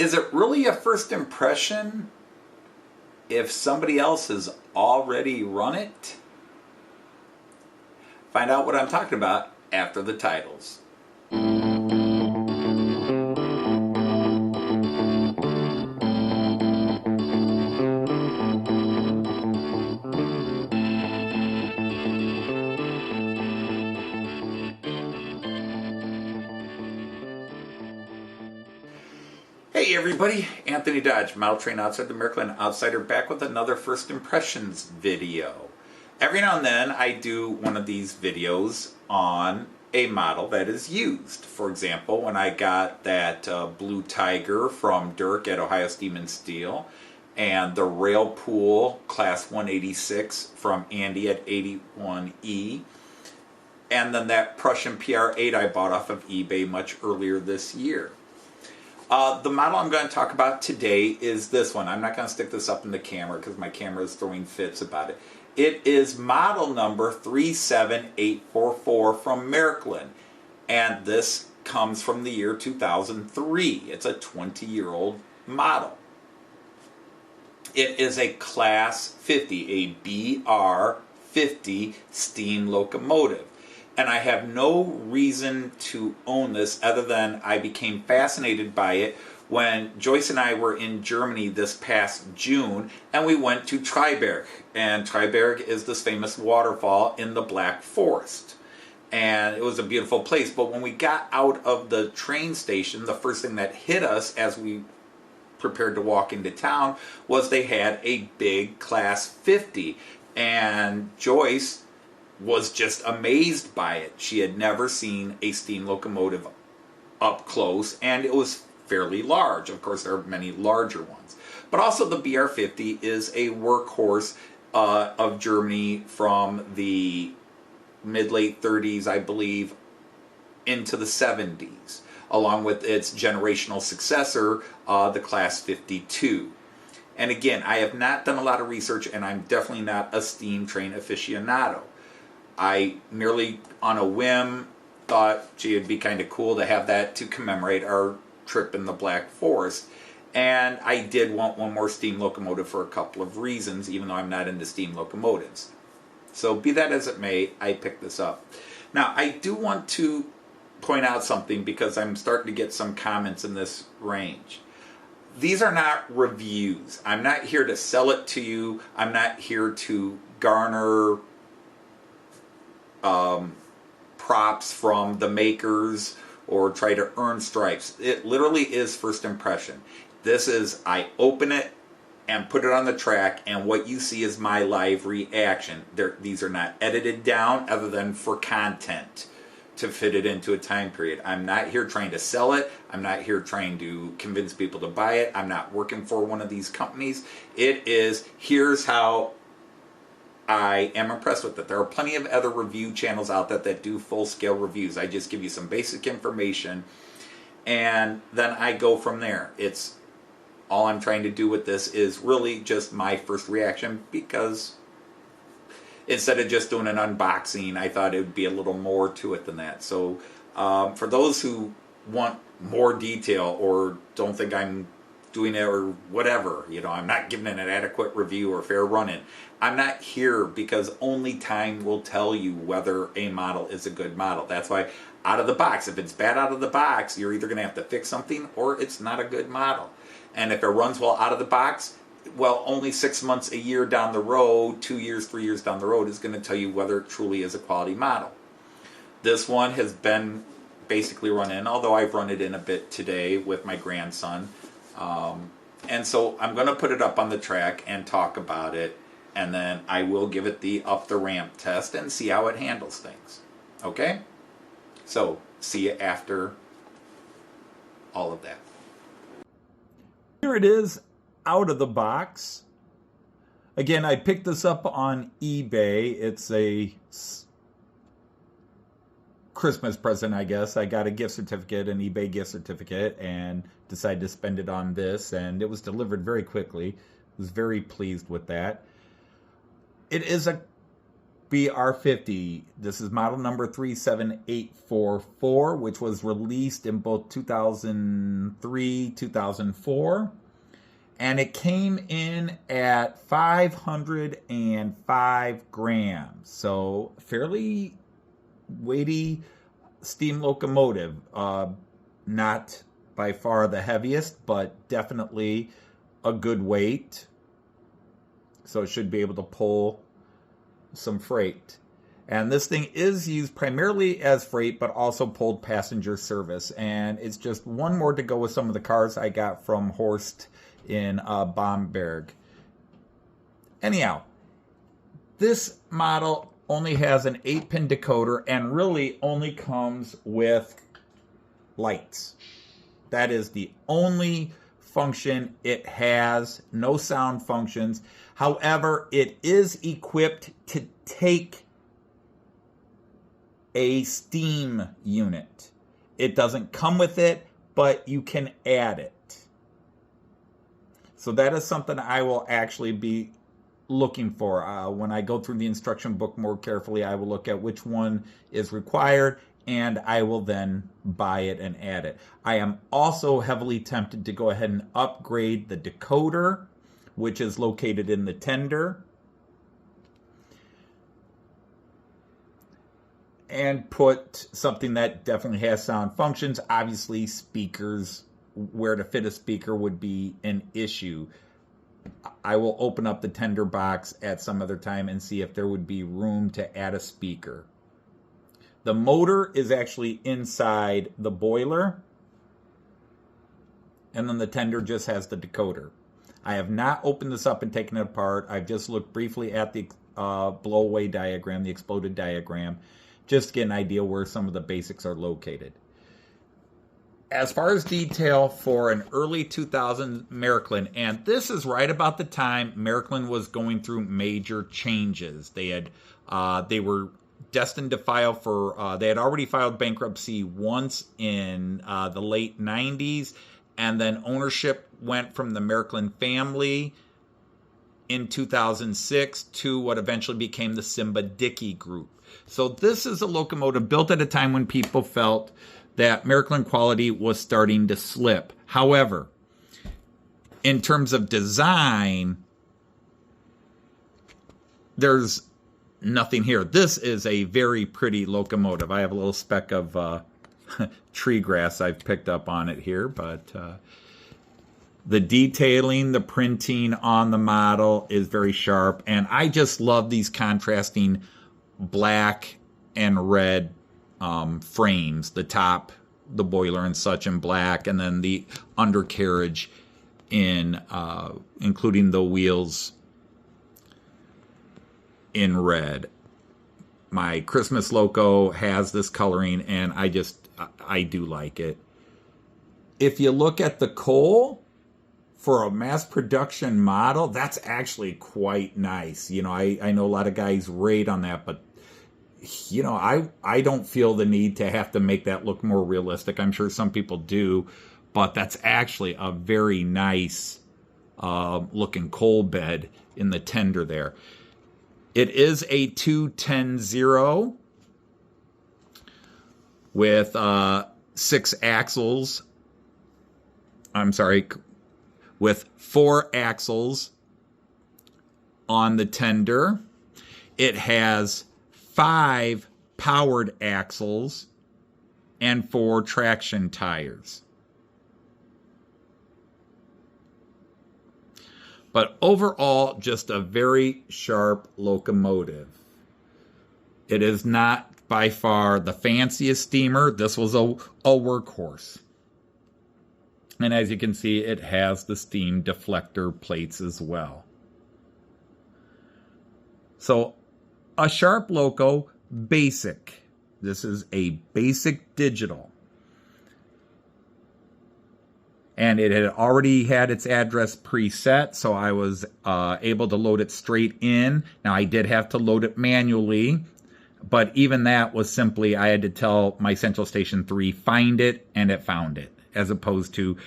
Is it really a first impression if somebody else has already run it? Find out what I'm talking about after the titles. Hey everybody, Anthony Dodge, Model Train Outside the Märklin Outsider, back with another First Impressions video. Every now and then I do one of these videos on a model that is used. For example, when I got that Blue Tiger from Dirk at Ohio Steam and Steel, and the Rail Pool Class 186 from Andy at 81E, and then that Prussian PR8 I bought off of eBay much earlier this year. The model I'm going to talk about today is this one. I'm not going to stick this up in the camera because my camera is throwing fits about it. It is model number 37844 from Märklin, and this comes from the year 2003. It's a 20-year-old model. It is a Class 50, a BR50 steam locomotive. And I have no reason to own this other than I became fascinated by it when Joyce and I were in Germany this past June, and we went to Triberg. And Triberg is this famous waterfall in the Black Forest. And it was a beautiful place. But when we got out of the train station, the first thing that hit us as we prepared to walk into town was they had a big Class 50. And Joyce was just amazed by it. She had never seen a steam locomotive up close, and it was fairly large. Of course, there are many larger ones. But also the BR50 is a workhorse of Germany from the mid-late 30s, I believe, into the 70s, along with its generational successor, the Class 52. And again, I have not done a lot of research, and I'm definitely not a steam train aficionado. I merely, on a whim, thought, gee, it'd be kind of cool to have that to commemorate our trip in the Black Forest. And I did want one more steam locomotive for a couple of reasons, even though I'm not into steam locomotives. So be that as it may, I picked this up. Now, I do want to point out something because I'm starting to get some comments in this range. These are not reviews. I'm not here to sell it to you. I'm not here to garner props from the makers or try to earn stripes. It literally is first impression. This is, I open it and put it on the track, and what you see is my live reaction. These are not edited down other than for content to fit it into a time period. I'm not here trying to sell it. I'm not here trying to convince people to buy it. I'm not working for one of these companies. It is, here's how I am impressed with it. There are plenty of other review channels out there that do full-scale reviews. I just give you some basic information, and then I go from there. It's all I'm trying to do with this is really just my first reaction, because instead of just doing an unboxing, I thought it would be a little more to it than that. So for those who want more detail or don't think I'm doing it or whatever, you know, I'm not giving it an adequate review or fair run-in. I'm not here because only time will tell you whether a model is a good model. That's why out of the box, if it's bad out of the box, you're either going to have to fix something or it's not a good model. And if it runs well out of the box, well, only 6 months, a year down the road, 2 years, 3 years down the road is going to tell you whether it truly is a quality model. This one has been basically run in, although I've run it in a bit today with my grandson. And so I'm going to put it up on the track and talk about it, and then I will give it the up the ramp test and see how it handles things. Okay? So, see you after all of that. Here it is out of the box. Again, I picked this up on eBay. It's a Christmas present, I guess. I got a gift certificate, an eBay gift certificate, and decided to spend it on this, and it was delivered very quickly. I was very pleased with that. It is a BR50. This is model number 37844, which was released in both 2003, 2004. And it came in at 505 grams. So fairly weighty steam locomotive. Not by far the heaviest, but definitely a good weight. So it should be able to pull some freight. And this thing is used primarily as freight, but also pulled passenger service. And it's just one more to go with some of the cars I got from Horst in Bamberg. Anyhow, this model only has an 8-pin decoder and really only comes with lights. That is the only function it has. No sound functions. However, it is equipped to take a steam unit. It doesn't come with it, but you can add it. So that is something I will actually be looking for. When I go through the instruction book more carefully, I will look at which one is required, and I will then buy it and add it. I am also heavily tempted to go ahead and upgrade the decoder, which is located in the tender, and put something that definitely has sound functions. Obviously, speakers, where to fit a speaker would be an issue. I will open up the tender box at some other time and see if there would be room to add a speaker. The motor is actually inside the boiler, and then the tender just has the decoder. I have not opened this up and taken it apart. I've just looked briefly at the blow-away diagram, the exploded diagram, just to get an idea where some of the basics are located. As far as detail for an early 2000 Märklin, and this is right about the time Märklin was going through major changes. They were destined to file for, they had already filed bankruptcy once in the late 90s, and then ownership went from the Märklin family in 2006 to what eventually became the Simba-Dickey Group. So this is a locomotive built at a time when people felt that Märklin quality was starting to slip. However, in terms of design, there's nothing here. This is a very pretty locomotive. I have a little speck of tree grass I've picked up on it here, but the detailing, the printing on the model is very sharp, and I just love these contrasting black and red frames. The top, the boiler and such in black, and then the undercarriage in including the wheels in red. My Christmas loco has this coloring, and I do like it. If you look at the coal for a mass production model, that's actually quite nice. You know, I know a lot of guys rate on that, but you know, I don't feel the need to have to make that look more realistic. I'm sure some people do, but that's actually a very nice looking coal bed in the tender there. It is a 210 with 6 axles. I'm sorry, with 4 axles on the tender. It has 5 powered axles and 4 traction tires. But overall, just a very sharp locomotive. It is not by far the fanciest steamer. This was a workhorse. And as you can see, it has the steam deflector plates as well. So, a sharp loco, basic. This is a basic digital. And it had already had its address preset, so I was able to load it straight in. Now, I did have to load it manually, but even that was simply, I had to tell my Central Station 3, find it, and it found it. as opposed to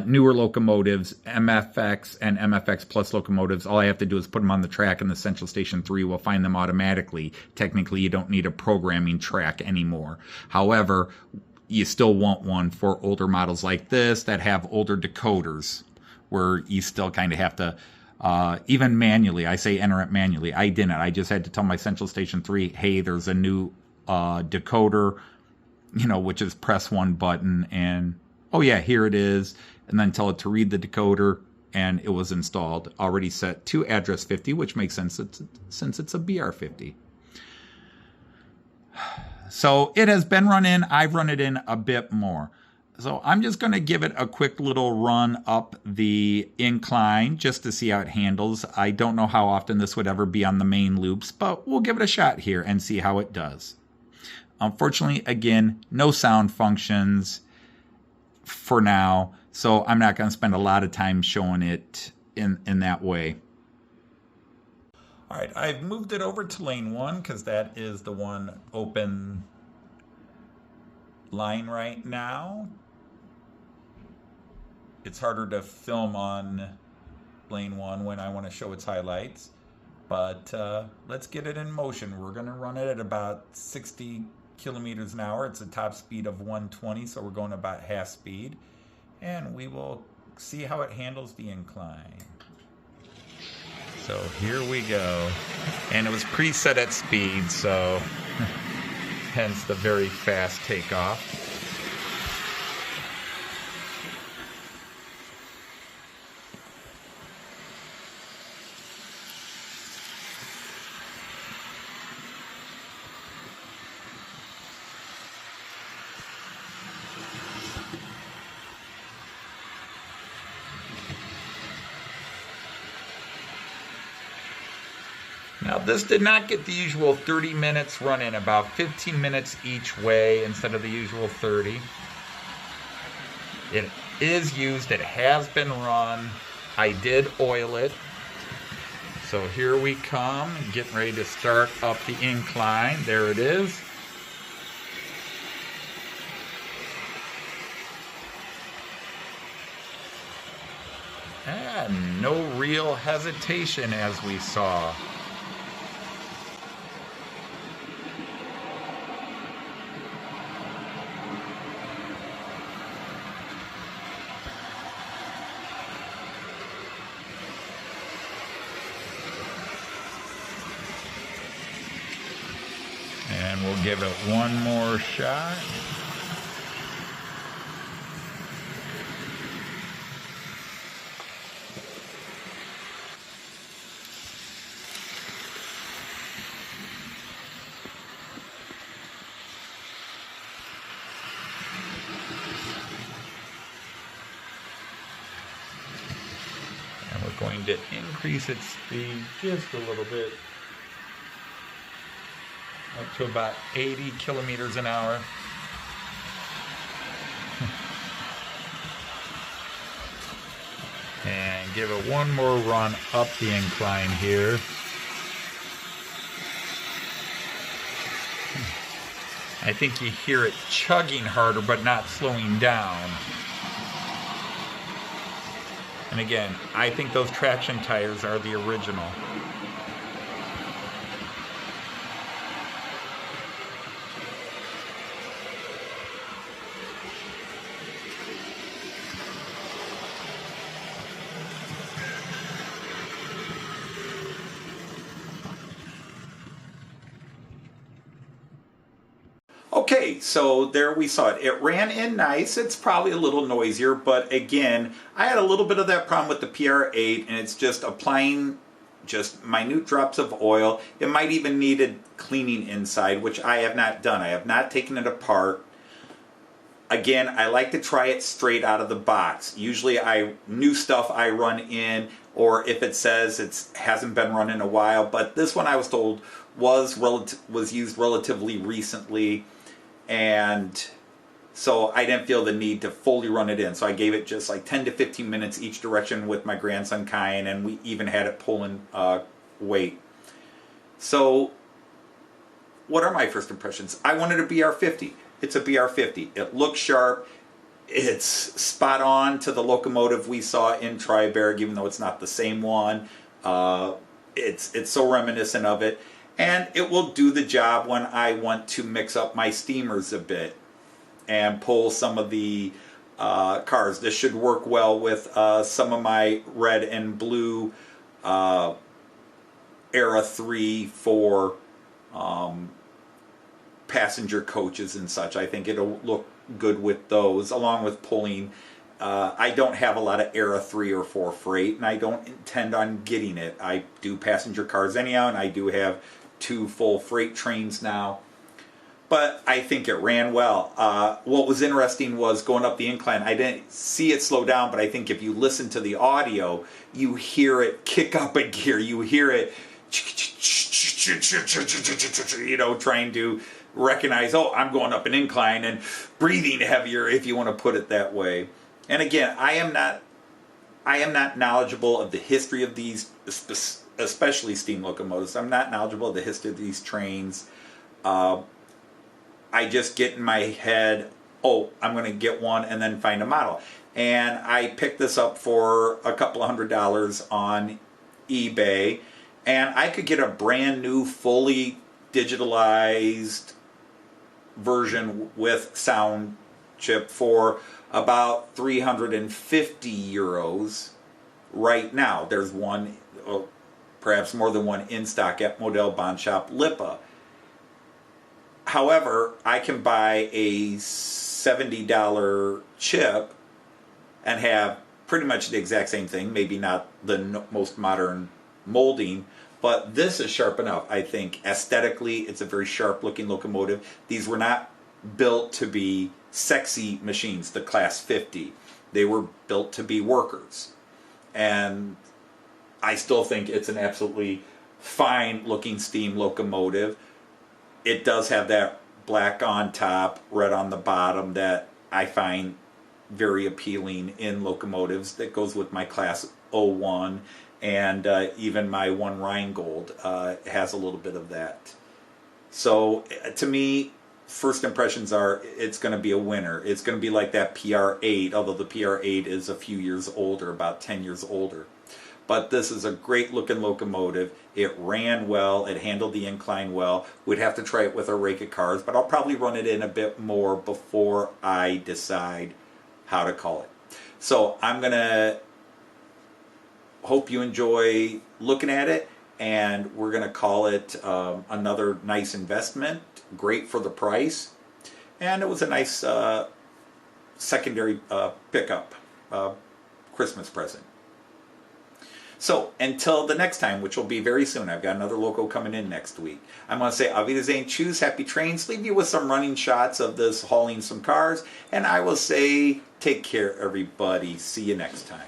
newer locomotives, MFX and MFX Plus locomotives. All I have to do is put them on the track, and the Central Station 3 will find them automatically. Technically, you don't need a programming track anymore. However, you still want one for older models like this that have older decoders, where you still kind of have to, even manually, I say enter it manually. I didn't. I just had to tell my Central Station 3, hey, there's a new decoder, which is press one button, and oh yeah, here it is, and then tell it to read the decoder, and it was installed. Already set to address 50, which makes sense since it's a BR50. So it has been run in. I've run it in a bit more. So I'm just going to give it a quick little run up the incline just to see how it handles. I don't know how often this would ever be on the main loops, but we'll give it a shot here and see how it does. Unfortunately, again, no sound functions for now, so I'm not going to spend a lot of time showing it in that way. All right, I've moved it over to lane 1 because that is the one open line right now. It's harder to film on lane 1 when I want to show its highlights, but let's get it in motion. We're going to run it at about 60 kilometers an hour. It's a top speed of 120, so we're going about half speed, and we will see how it handles the incline. So here we go, and it was preset at speed, so hence the very fast takeoff. Now this did not get the usual 30 minutes run in, about 15 minutes each way instead of the usual 30. It is used, it has been run. I did oil it. So here we come, getting ready to start up the incline. There it is. And no real hesitation as we saw. And we'll give it one more shot. And we're going to increase its speed just a little bit, up to about 80 kilometers an hour. And give it one more run up the incline here. I think you hear it chugging harder but not slowing down. And again, I think those traction tires are the original. Okay, so there we saw it. It ran in nice. It's probably a little noisier, but again, I had a little bit of that problem with the PR8, and it's just applying just minute drops of oil. It might even needed cleaning inside, which I have not done. I have not taken it apart. Again, I like to try it straight out of the box. Usually new stuff I run in, or if it says it hasn't been run in a while, but this one I was told was used relatively recently, and so I didn't feel the need to fully run it in. So I gave it just like 10 to 15 minutes each direction with my grandson Kyan, and we even had it pulling weight. So what are my first impressions? I wanted a BR50. It's a BR50. It looks sharp. It's spot on to the locomotive we saw in Triberg, even though it's not the same one. It's so reminiscent of it. And it will do the job when I want to mix up my steamers a bit and pull some of the cars. This should work well with some of my red and blue Era 3, 4 passenger coaches and such. I think it'll look good with those, along with pulling. I don't have a lot of Era 3 or 4 freight, and I don't intend on getting it. I do passenger cars anyhow, and I do have 2 full freight trains now. But I think it ran well. What was interesting was going up the incline. I didn't see it slow down, but I think if you listen to the audio, you hear it kick up a gear. You hear it, you know, trying to recognize, oh, I'm going up an incline, and breathing heavier, if you want to put it that way. And again, I am not knowledgeable of the history of these, especially steam locomotives. I'm not knowledgeable of the history of these trains. I just get in my head, oh, I'm going to get one and then find a model. And I picked this up for a couple of $100 on eBay, and I could get a brand new, fully digitalized version with sound chip for about 350 euros right now. There's one, perhaps more than one in stock at Model Bond Shop Lipa. However, I can buy a $70 chip and have pretty much the exact same thing, maybe not the most modern molding, but this is sharp enough. I think aesthetically it's a very sharp looking locomotive. These were not built to be sexy machines, the Class 50. They were built to be workers. And I still think it's an absolutely fine looking steam locomotive. It does have that black on top, red on the bottom that I find very appealing in locomotives. That goes with my Class 01, and even my one Rheingold has a little bit of that. So to me, first impressions are it's going to be a winner. It's going to be like that PR8, although the PR8 is a few years older, about 10 years older. But this is a great looking locomotive. It ran well. It handled the incline well. We'd have to try it with our rake of cars, but I'll probably run it in a bit more before I decide how to call it. So I'm going to hope you enjoy looking at it, and we're going to call it another nice investment. Great for the price. And it was a nice secondary pickup, Christmas present. So, until the next time, which will be very soon. I've got another loco coming in next week. I'm going to say, Auf Wiedersehen, choose happy trains, leave you with some running shots of this hauling some cars, and I will say, take care, everybody. See you next time.